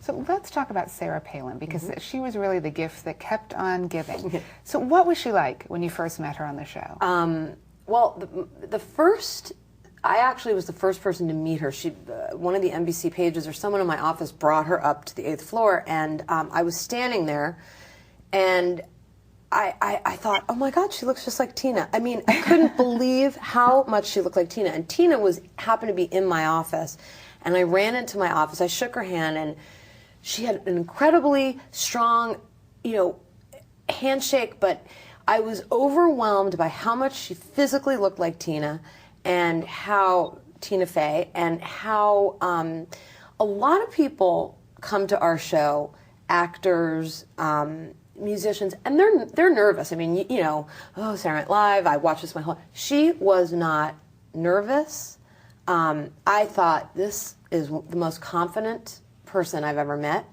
So let's talk about Sarah Palin, because she was really the gift that kept on giving. So what was she like when you first met her on the show? Well, I actually was the first person to meet her. One of the NBC pages or someone in my office brought her up to the 8th floor, and I was standing there, and I thought, oh my God, she looks just like Tina. I mean, I couldn't believe how much she looked like Tina. And Tina happened to be in my office, and I ran into my office. I shook her hand, and she had an incredibly strong, handshake, but I was overwhelmed by how much she physically looked like Tina, and how Tina Fey, and how a lot of people come to our show, actors, musicians, and they're nervous. I mean, oh, Saturday Night Live, I watched this my whole. She was not nervous. I thought, this is the most confident person I've ever met.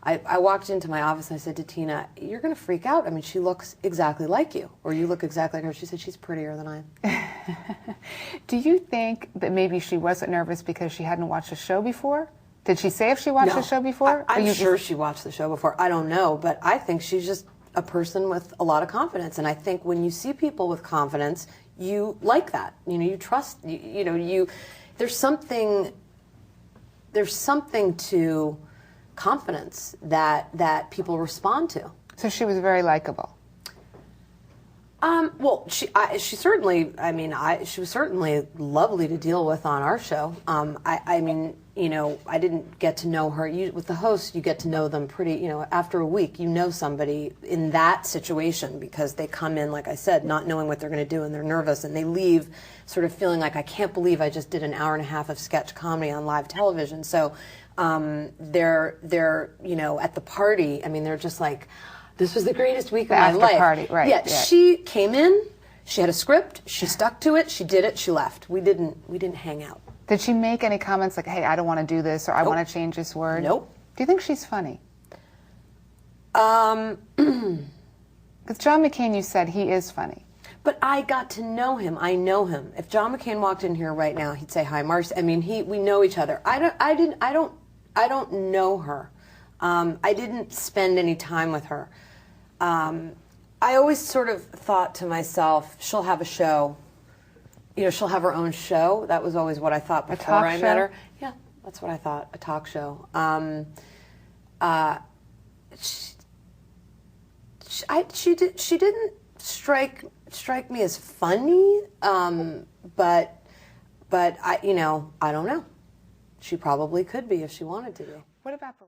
I walked into my office and I said to Tina, you're going to freak out. I mean, she looks exactly like you, or you look exactly like her. She said, she's prettier than I am. Do you think that maybe she wasn't nervous because she hadn't watched the show before? Did she say if she watched the show before? I'm sure she watched the show before. I don't know, but I think she's just a person with a lot of confidence. And I think when you see people with confidence, you like that. You trust, there's something to confidence that people respond to. So she was very likable. Well, she certainly. I mean, she was certainly lovely to deal with on our show. I mean, I didn't get to know her. With the host, you get to know them pretty. After a week, you know somebody in that situation, because they come in, like I said, not knowing what they're going to do, and they're nervous, and they leave sort of feeling like, I can't believe I just did an hour and a half of sketch comedy on live television. So they're at the party. I mean, they're just like, this was the greatest week of my life. Party, right? Yeah, she came in. She had a script. She stuck to it. She did it. She left. We didn't hang out. Did she make any comments like, "Hey, I don't want to do this," or "I want to change this word"? Nope. Do you think she's funny? Because John McCain, you said he is funny. But I got to know him. I know him. If John McCain walked in here right now, he'd say, "Hi, Marci." I mean, we know each other. I don't know her. I didn't spend any time with her. I always sort of thought to myself, she'll have a show. She'll have her own show. That was always what I thought before I met her. Yeah, that's what I thought, a talk show. She didn't strike me as funny, but I don't know. She probably could be if she wanted to be. What about